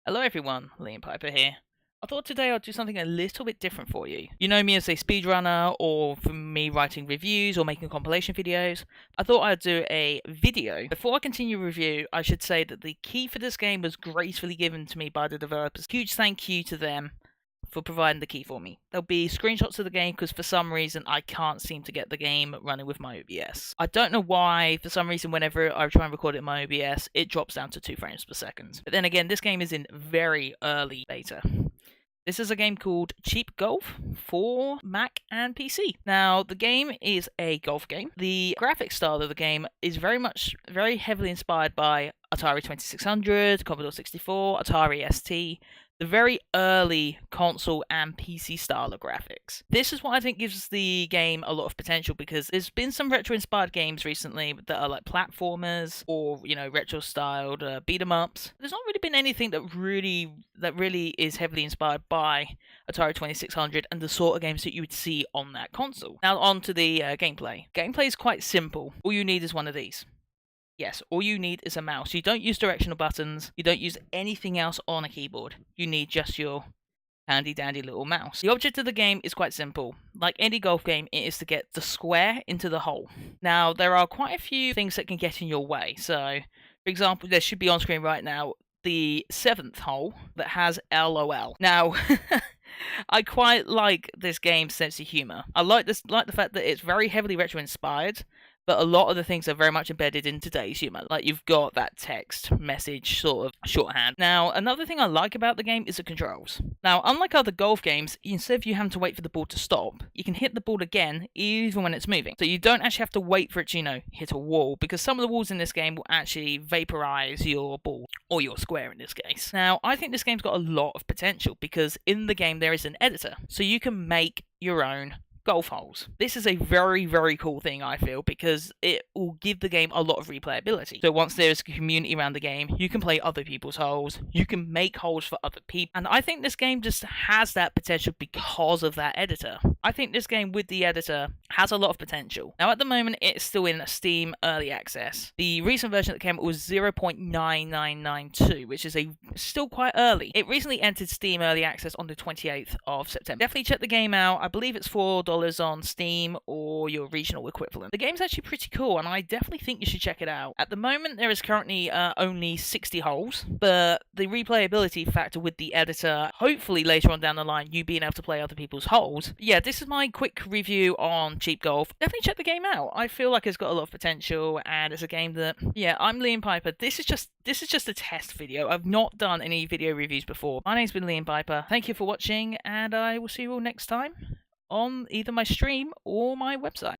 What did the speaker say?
Hello everyone, Liam Piper here. I thought today I'd do something a little bit different for you. You know me as a speedrunner, or from me writing reviews or making compilation videos. I thought I'd do a video. Before I continue review, I should say that the key for this game was gracefully given to me by the developers. Huge thank you to them for providing the key for me. There'll be screenshots of the game because for some reason I can't seem to get the game running with my OBS. I don't know why, for some reason whenever I try and record it in my OBS, it drops down to 2 frames per second. But then again, this game is in very early beta. This is a game called Cheap Golf for Mac and PC. Now, the game is a golf game. The graphic style of the game is very heavily inspired by Atari 2600, Commodore 64, Atari ST, the very early console and PC style of graphics. This is what I think gives the game a lot of potential because there's been some retro-inspired games recently that are like platformers or, retro-styled beat 'em ups. There's not really been anything that really is heavily inspired by Atari 2600 and the sort of games that you would see on that console. Now on to the gameplay. Gameplay is quite simple. All you need is one of these. Yes, all you need is a mouse. You don't use directional buttons. You don't use anything else on a keyboard. You need just your handy dandy little mouse. The object of the game is quite simple. Like any golf game, it is to get the square into the hole. Now, there are quite a few things that can get in your way. So, for example, there should be on screen right now the 7th hole that has LOL. Now, I quite like this game's sense of humor. I like the fact that it's very heavily retro inspired, but a lot of the things are very much embedded in today's humor. Like you've got that text message sort of shorthand. Now, another thing I like about the game is the controls. Now, unlike other golf games, instead of you having to wait for the ball to stop, you can hit the ball again even when it's moving. So you don't actually have to wait for it to, hit a wall, because some of the walls in this game will actually vaporize your ball, or your square in this case. Now, I think this game's got a lot of potential because in the game there is an editor. So you can make your own golf holes. This is a very, very cool thing, I feel, because it will give the game a lot of replayability. So once there's a community around the game, you can play other people's holes, you can make holes for other people, and I think this game just has that potential because of that editor. I think this game with the editor has a lot of potential. Now at the moment it's still in Steam Early Access. The recent version that came out was 0.9992, which is still quite early. It recently entered Steam Early Access on the 28th of September. Definitely check the game out. I believe it's $4 on Steam or your regional equivalent. The game's actually pretty cool and I definitely think you should check it out. At the moment there is currently only 60 holes, but the replayability factor with the editor, hopefully later on down the line you being able to play other people's holes. Yeah, this is my quick review on Cheap Golf. Definitely check the game out. I feel like it's got a lot of potential and it's a game that, I'm Liam Piper. This is just a test video. I've not done any video reviews before. My name's been Liam Piper. Thank you for watching and I will see you all next time on either my stream or my website.